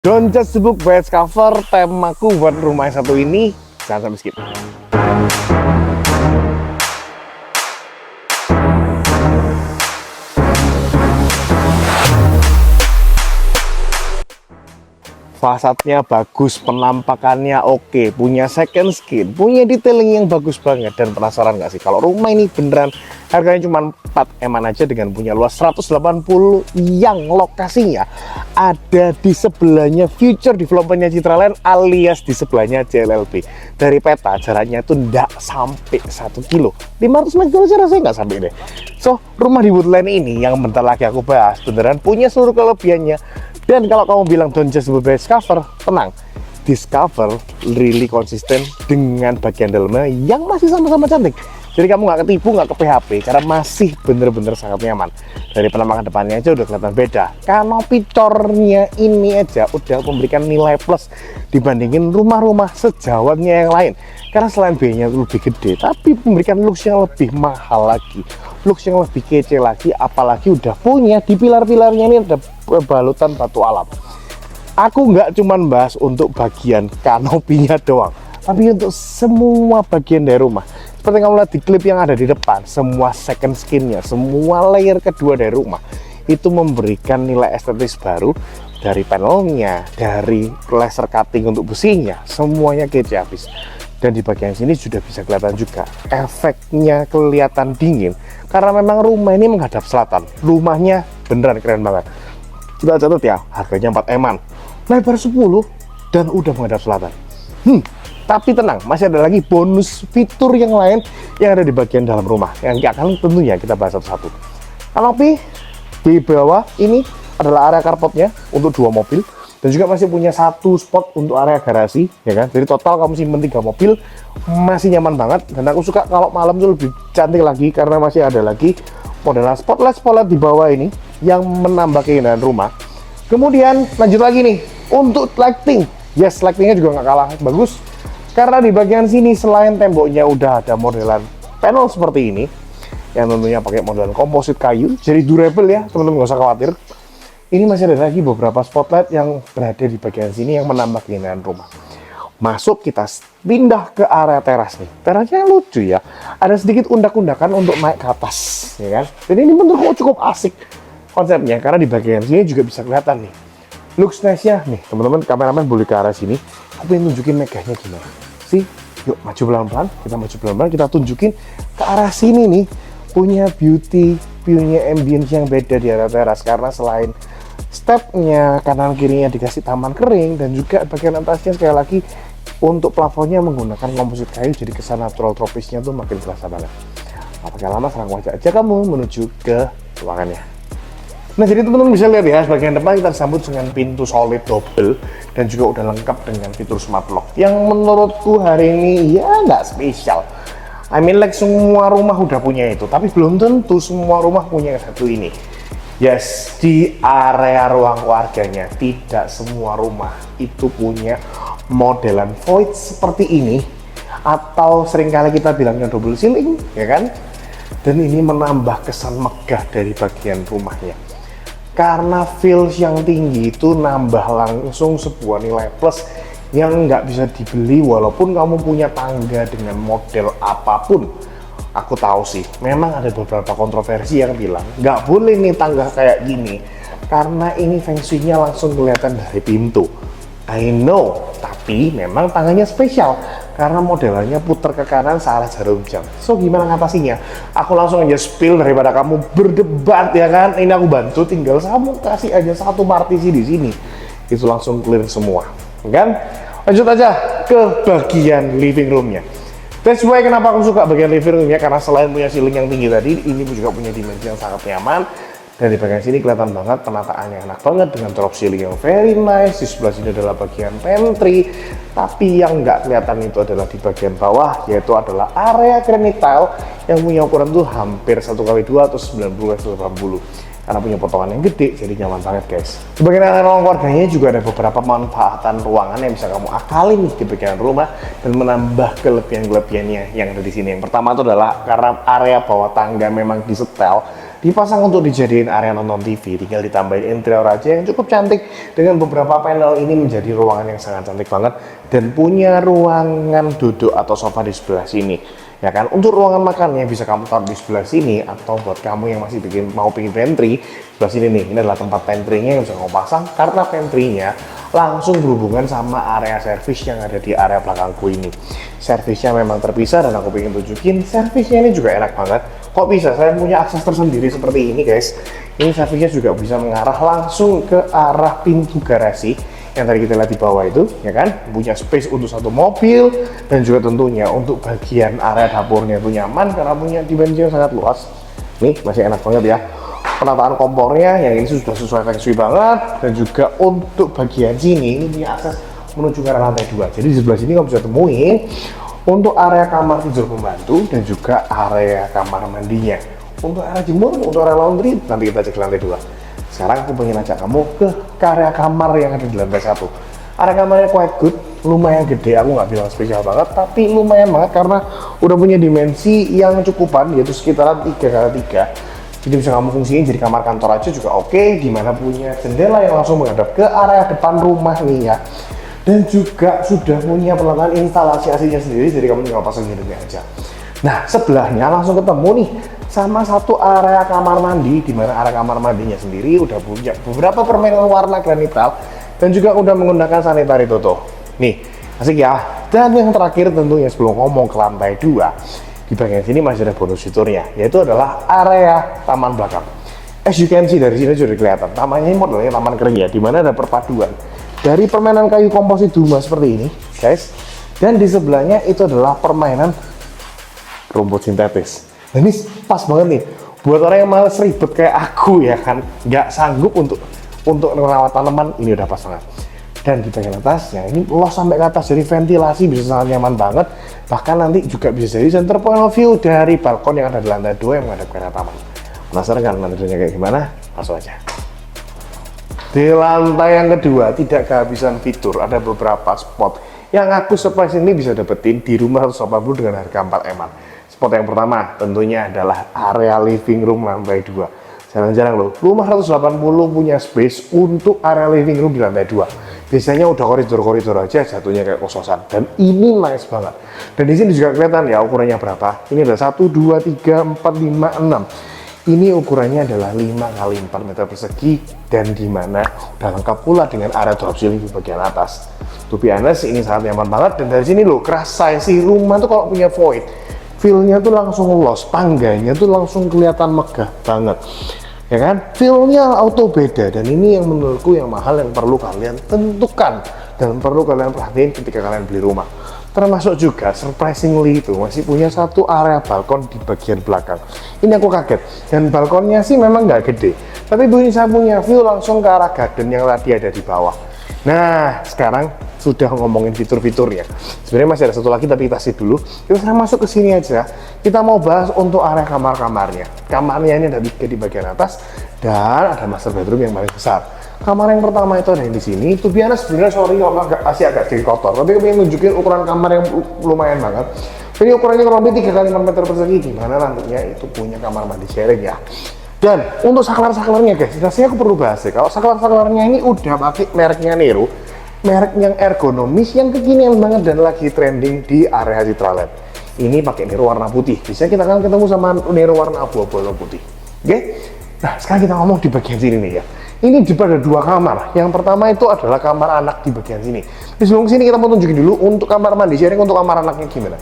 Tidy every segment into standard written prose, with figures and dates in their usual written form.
Don't just book bed cover, temaku buat rumah yang satu ini, jangan sampai skip. Fasadnya bagus, penampakannya oke, punya second skin, punya detailing yang bagus banget. Dan penasaran nggak sih kalau rumah ini beneran harganya cuma 4 M aja dengan punya luas 180 yang lokasinya ada di sebelahnya future developmentnya Citraland alias di sebelahnya JLLB. Dari peta jaraknya itu nggak sampai 1 kilo, 500 meter aja rasanya nggak sampai deh. So rumah di Woodland ini yang bentar lagi aku bahas beneran punya seluruh kelebihannya. Dan kalau kamu bilang don't just discover, tenang, discover really konsisten dengan bagian dalamnya yang masih sama-sama cantik. Jadi kamu nggak ketipu, nggak ke PHP, karena masih bener-bener sangat nyaman. Dari penampakan depannya aja udah kelihatan beda. Kanopi cornya ini aja udah memberikan nilai plus dibandingin rumah-rumah sejawatnya yang lain. Karena selain biayanya lebih gede, tapi memberikan looks yang lebih mahal lagi, looks yang lebih kece lagi, apalagi udah punya di pilar-pilarnya ini ada balutan batu alam. Aku nggak cuman bahas untuk bagian kanopinya doang, tapi untuk semua bagian dari rumah. Seperti kamu lihat di klip yang ada di depan, semua second skinnya, semua layer kedua dari rumah itu memberikan nilai estetis baru. Dari panelnya, dari laser cutting untuk besinya, semuanya kece habis. Dan di bagian sini sudah bisa kelihatan juga efeknya kelihatan dingin karena memang rumah ini menghadap selatan. Rumahnya beneran keren banget. Kita catat ya, harganya 4 M-an, lebar 10 dan udah menghadap selatan. Tapi tenang, masih ada lagi bonus fitur yang lain yang ada di bagian dalam rumah yang akan tentunya kita bahas satu-satu. Kanopi di bawah ini adalah area carportnya untuk 2 mobil. Dan juga masih punya 1 spot untuk area garasi, ya kan? Jadi total kamu simpen 3 mobil, masih nyaman banget. Dan aku suka kalau malam tuh lebih cantik lagi karena masih ada lagi modelan spotlight di bawah ini yang menambah keindahan rumah. Kemudian lanjut lagi nih untuk lighting. Yes, lightingnya juga nggak kalah bagus karena di bagian sini selain temboknya udah ada modelan panel seperti ini yang tentunya pakai modelan komposit kayu, jadi durable ya teman-teman, nggak usah khawatir. Ini masih ada lagi beberapa spotlight yang berada di bagian sini yang menambah keindahan rumah. Masuk, kita pindah ke area teras nih. Terasnya lucu ya. Ada sedikit undak-undakan untuk naik ke atas, ya kan? Dan ini menurutku cukup asik konsepnya karena di bagian sini juga bisa kelihatan nih. Looks nice-nya nih, teman-teman kameramen boleh ke arah sini. Aku ingin tunjukin megahnya gimana. Sih, yuk maju pelan-pelan. Kita maju pelan-pelan, kita tunjukin ke arah sini nih. Punya beauty, punya ambience yang beda di area teras karena selain stepnya kanan kirinya dikasih taman kering dan juga bagian atasnya sekali lagi untuk plafonnya menggunakan komposit kayu, jadi kesan natural tropisnya tuh makin terasa banget. Nah, pakai lama serang wajah aja kamu menuju ke ruangannya. Nah, jadi teman-teman bisa lihat ya, bagian depan kita sambut dengan pintu solid double dan juga udah lengkap dengan fitur smart lock yang menurutku hari ini ya nggak spesial. I mean like semua rumah udah punya itu, tapi belum tentu semua rumah punya yang satu ini. Yes, di area ruang keluarganya tidak semua rumah itu punya modelan void seperti ini, atau seringkali kita bilangnya double ceiling, ya kan? Dan ini menambah kesan megah dari bagian rumahnya. Karena feels yang tinggi itu nambah langsung sebuah nilai plus yang nggak bisa dibeli walaupun kamu punya tangga dengan model apapun. Aku tahu sih, memang ada beberapa kontroversi yang bilang nggak boleh nih tangga kayak gini karena ini feng shui-nya langsung kelihatan dari pintu. I know, tapi memang tangganya spesial karena modelannya putar ke kanan searah jarum jam. So gimana ngatasinya? Aku langsung aja spill daripada kamu berdebat ya kan. Ini aku bantu, tinggal kamu kasih aja 1 partisi di sini. Itu langsung clear semua, kan? Lanjut aja ke bagian living room-nya. That's why kenapa aku suka bagian living room-nya, karena selain punya ceiling yang tinggi tadi, ini juga punya dimensi yang sangat nyaman. Dan di bagian sini kelihatan banget penataannya enak banget dengan drop ceiling yang very nice. Di sebelah sini adalah bagian pantry, tapi yang nggak kelihatan itu adalah di bagian bawah, yaitu adalah area granite tile yang punya ukuran tuh hampir 1x2 atau 90x80. Karena punya potongan yang gede, jadi nyaman banget guys. Di bagian area ruang keluarganya juga ada beberapa manfaatan ruangan yang bisa kamu akali nih di bagian rumah dan menambah kelebihan-kelebihannya yang ada di sini. Yang pertama itu adalah karena area bawah tangga memang disetel dipasang untuk dijadiin area nonton TV, tinggal ditambahin interior aja yang cukup cantik dengan beberapa panel. Ini menjadi ruangan yang sangat cantik banget dan punya ruangan duduk atau sofa di sebelah sini. Ya kan, untuk ruangan makannya bisa kamu taruh di sebelah sini, atau buat kamu yang masih mau bikin pantry, sebelah sini nih, ini adalah tempat pantry-nya yang bisa kamu pasang karena pantry-nya langsung berhubungan sama area servis yang ada di area belakangku ini. Servisnya memang terpisah dan aku pengen tunjukin servisnya ini juga enak banget. Kok bisa? Saya punya akses tersendiri seperti ini guys. Ini servisnya juga bisa mengarah langsung ke arah pintu garasi yang tadi kita lihat di bawah itu, ya kan, punya space untuk satu mobil dan juga tentunya untuk bagian area dapurnya itu nyaman karena punya dimensi yang sangat luas. Nih masih enak banget ya. Penataan kompornya yang ini sudah sesuai feng shui banget, dan juga untuk bagian sini ini punya akses menuju ke arah lantai 2. Jadi di sebelah sini kamu bisa temuin untuk area kamar tidur pembantu dan juga area kamar mandinya. Untuk area jemur, untuk area laundry nanti kita cek ke lantai 2. Sekarang aku pengen ajak kamu ke area kamar yang ada di lantai 1. Area kamarnya quite good, lumayan gede, aku nggak bilang spesial banget, tapi lumayan banget karena udah punya dimensi yang cukupan, yaitu sekitaran 3x3. Jadi bisa kamu fungsiin jadi kamar kantor aja juga oke, dimana punya jendela yang langsung menghadap ke area depan rumah nih ya. Dan juga sudah punya peralatan instalasi AC-nya sendiri, jadi kamu tinggal pasang unitnya aja. Nah, sebelahnya langsung ketemu nih sama satu area kamar mandi, di mana area kamar mandinya sendiri udah punya beberapa permainan warna granital dan juga udah menggunakan sanitary toto. Nih, asik ya. Dan yang terakhir tentunya sebelum ngomong ke lantai 2, di bagian sini masih ada bonus fiturnya, yaitu adalah area taman belakang. As you can see dari sini sudah kelihatan, tamannya ini modelnya taman kering ya, di mana ada perpaduan dari permainan kayu komposit Duma seperti ini, guys. Dan di sebelahnya itu adalah permainan rumput sintetis. Nah, ini pas banget nih buat orang yang males ribet kayak aku ya kan, nggak sanggup untuk merawat tanaman, ini udah pas banget. Dan di bagian atasnya ini los sampai ke atas, jadi ventilasi bisa sangat nyaman banget. Bahkan nanti juga bisa jadi center point of view dari balkon yang ada di lantai 2 yang menghadap ke arah taman. Penasaran kan lantai kayak gimana? Langsung aja. Di lantai yang kedua tidak kehabisan fitur, ada beberapa spot yang aku surprise ini bisa dapetin di rumah 180 dengan harga 4M-an. Spot yang pertama tentunya adalah area living room lantai 2. Jarang-jarang loh, rumah 180 punya space untuk area living room di lantai 2. Biasanya udah koridor-koridor aja jatuhnya kayak kos-kosan. Dan ini nice banget. Dan di sini juga kelihatan ya ukurannya berapa. Ini ada 1, 2, 3, 4, 5, 6. Ini ukurannya adalah 5 x 4 meter persegi dan dimana udah lengkap pula dengan area drop ceiling di bagian atas. To be honest, ini sangat nyaman banget. Dan dari sini loh, kerasa sih rumah tuh kalau punya void, feel-nya tuh langsung los, tangganya tuh langsung kelihatan megah banget. Ya kan? Feel-nya auto beda, dan ini yang menurutku yang mahal yang perlu kalian tentukan dan perlu kalian perhatiin ketika kalian beli rumah. Termasuk juga surprisingly itu masih punya satu area balkon di bagian belakang. Ini aku kaget, dan balkonnya sih memang nggak gede, tapi bisa punya view langsung ke arah garden yang tadi ada di bawah. Nah, sekarang sudah ngomongin fitur-fiturnya. Sebenarnya masih ada satu lagi, tapi kita sih dulu. Kita sekarang masuk ke sini aja. Kita mau bahas untuk area kamar-kamarnya. Kamarnya ini ada 3 di bagian atas dan ada master bedroom yang paling besar. Kamar yang pertama itu ada yang di sini. Tuh biasa sebenarnya sorry kalau agak jadi kotor, tapi aku pengen nunjukin ukuran kamar yang lumayan banget. Ini ukurannya kurang lebih 3 x 4 meter persegi, dimana nantinya itu punya kamar mandi sharing ya. Dan untuk saklar-saklarnya guys, rasanya aku perlu bahas ya. Kalau saklar-saklarnya ini udah pakai mereknya Nero, merek yang ergonomis, yang kekinian banget dan lagi trending di area Citraland. Ini pakai Nero warna putih. Bisa kita akan ketemu sama Nero warna abu-abu putih. Oke? Nah, sekarang kita ngomong di bagian sini nih ya. Ini ada 2 kamar. Yang pertama itu adalah kamar anak di bagian sini. Di sebelum sini kita mau tunjukin dulu untuk kamar mandi sharing untuk kamar anaknya gimana.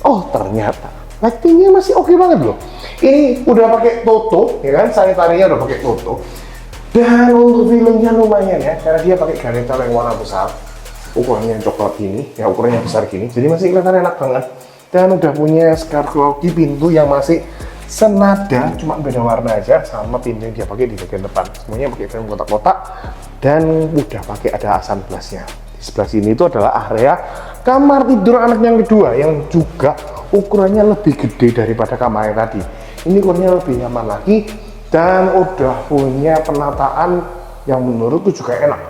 Oh, ternyata lightingnya masih oke banget loh. Ini udah pakai toto, ya kan? Sanitarinya udah pakai toto. Dan untuk feelingnya lumayan ya, karena dia pakai garnitur yang warna besar. Ukurannya coklat gini, ya ukurannya besar gini. Jadi masih kelihatan enak banget. Dan udah punya skarlogi pintu yang masih senada, cuma beda warna aja sama pintu yang dia pakai di bagian depan. Semuanya pakai frame kotak-kotak dan udah pakai ada asan blasnya. Di sebelah sini itu adalah area kamar tidur anak yang kedua yang juga ukurannya lebih gede daripada kamar yang tadi. Ini ukurannya lebih nyaman lagi dan udah punya penataan yang menurutku juga enak.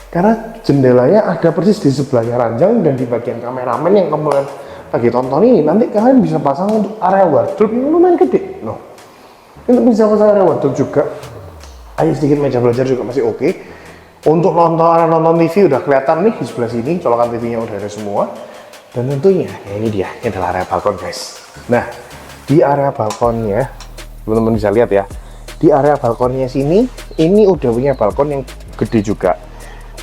Karena jendelanya ada persis di sebelahnya ranjang dan di bagian kameramen yang kemudian lagi tonton ini, nanti kalian bisa pasang untuk area wardrobe yang lumayan gede loh. Ini bisa pasang area wardrobe juga. Ayo sedikit meja belajar juga masih oke. Untuk nonton TV udah kelihatan nih di sebelah sini, colokan TV-nya udah ada semua. Dan tentunya, ya ini dia, ini adalah area balkon guys. Nah, di area balkonnya, teman-teman bisa lihat ya, di area balkonnya sini, ini udah punya balkon yang gede juga.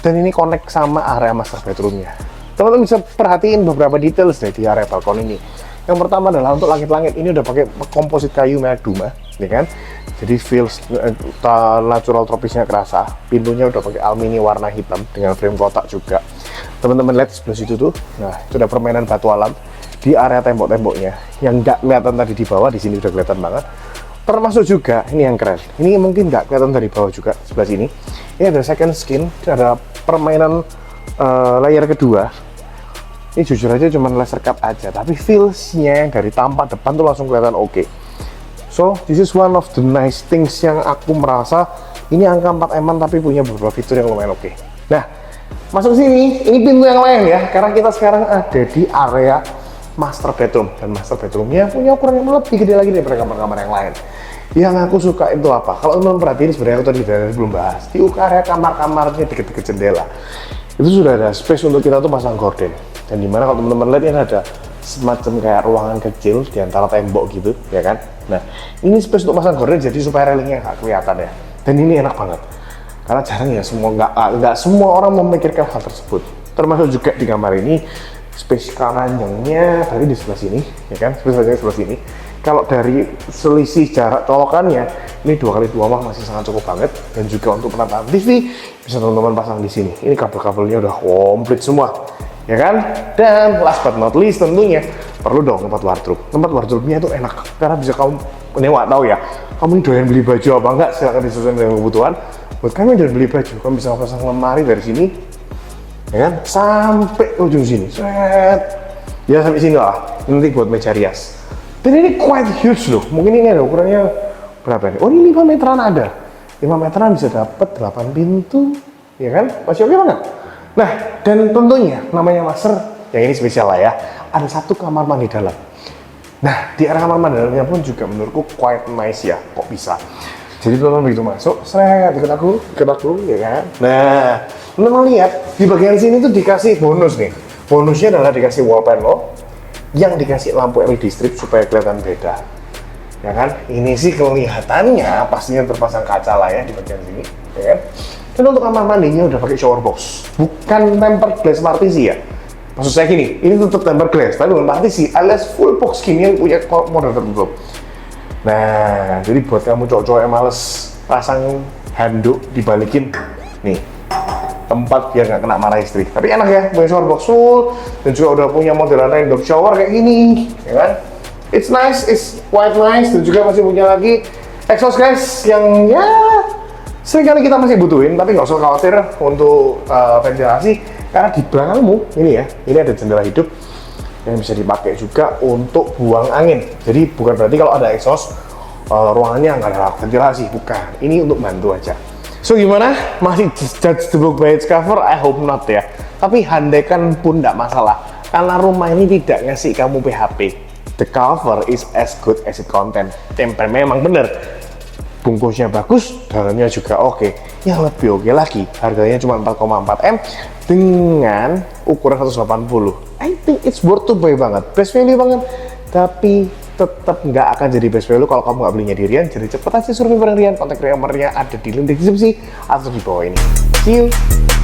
Dan ini connect sama area master bedroomnya. Teman-teman bisa perhatiin beberapa detail di area balkon ini. Yang pertama adalah untuk langit-langit, ini udah pakai komposit kayu merek Duma, ya kan? Jadi feels natural tropisnya kerasa. Pintunya udah pakai alumini warna hitam dengan frame kotak juga. Teman-teman lihat sebelah situ tuh. Nah, itu udah permainan batu alam di area tembok-temboknya. Yang nggak kelihatan tadi di bawah, di sini udah kelihatan banget. Termasuk juga ini yang keren. Ini mungkin nggak kelihatan dari bawah juga sebelah sini. Ini ada second skin, ada permainan layer kedua. Ini jujur aja cuma laser cut aja, tapi feelsnya yang dari tampak depan tuh langsung kelihatan oke. So, this is one of the nice things yang aku merasa ini angka 4M tapi punya beberapa fitur yang lumayan oke. Nah, masuk sini, ini pintu yang lain ya, karena kita sekarang ada di area master bedroom. Dan master bedroomnya punya ukuran yang lebih gede lagi daripada kamar-kamar yang lain. Yang aku suka itu apa? Kalau teman-teman perhatiin, sebenarnya aku tadi belum bahas, di area kamar-kamarnya deket-deket jendela, itu sudah ada space untuk kita tuh pasang gorden. Dan dimana kalau teman-teman lihat ini ada semacam kayak ruangan kecil di antara tembok gitu, ya kan? Nah, ini space untuk pasang gorden jadi supaya railingnya nggak kelihatan ya. Dan ini enak banget, karena jarang ya nggak semua orang memikirkan hal tersebut. Termasuk juga di kamar ini, space keranjangnya tadi di sebelah sini, ya kan? Space keranjangnya sebelah sini. Kalau dari selisih jarak colokannya, ini 2x2 mah masih sangat cukup banget. Dan juga untuk penataan TV bisa teman-teman pasang di sini. Ini kabel-kabelnya udah komplit semua, ya kan? Dan last but not least tentunya perlu dong tempat wardrobe. Tempat wardrobe-nya itu enak karena bisa kamu, ini nggak tahu ya, kamu ini doyan beli baju apa enggak, silakan disesuaikan dengan kebutuhan. Buat kami doyan beli baju, kamu bisa pasang lemari dari sini, ya kan, sampai ujung sini, set, ya sampai sini lah. Nanti buat meja rias. Dan ini quite huge loh. Mungkin ini ada ukurannya berapa nih? Oh, ini 5 meteran ada. 5 meteran bisa dapat 8 pintu, ya kan? Masih oke banget. Nah, dan tentunya namanya master, yang ini spesial lah ya, ada satu kamar mandi dalam. Nah, di area kamar mandi dalamnya pun juga menurutku quite nice ya, kok bisa. Jadi teman-teman begitu masuk, seret, ikut aku, ya kan? Nah, teman-teman lihat, di bagian sini tuh dikasih bonus nih. Bonusnya adalah dikasih wall panel, yang dikasih lampu LED strip supaya kelihatan beda. Ya kan? Ini sih kelihatannya pastinya terpasang kaca lah ya di bagian sini, ya kan? Dan untuk kamar mandinya udah pakai shower box, bukan tempered glass partisi ya. Maksud saya gini, ini tetap tempered glass, tapi bukan partisi, alias full box gini yang punya model tertutup. Nah, jadi buat kamu cowok-cowok yang males pasang handuk dibalikin, nih tempat biar nggak kena marah istri. Tapi enak ya, punya shower box full dan juga udah punya modelan raindrop shower kayak gini, ya kan? It's nice, it's quite nice, dan juga masih punya lagi exhaust guys yang ya seringkali kita masih butuhin, tapi nggak usah khawatir untuk ventilasi karena di belakangmu ini ya, ini ada jendela hidup yang bisa dipakai juga untuk buang angin. Jadi bukan berarti kalau ada exhaust ruangannya nggak ada ventilasi, bukan. Ini untuk bantu aja. So gimana? Masih judge the book by its cover? I hope not ya. Tapi handaikan pun tidak masalah, karena rumah ini tidak ngasih kamu PHP. The cover is as good as it content. Tempe memang bener. Bungkusnya bagus, dalamnya juga oke. Yang lebih oke lagi, harganya cuma 4,4 M dengan ukuran 180. I think it's worth to buy banget. Best value banget. Tapi tetap nggak akan jadi best value kalau kamu nggak belinya di Rian. Jadi cepet aja survei bareng Rian. Kontak nomornya ada di link deskripsi atau di bawah ini. See you.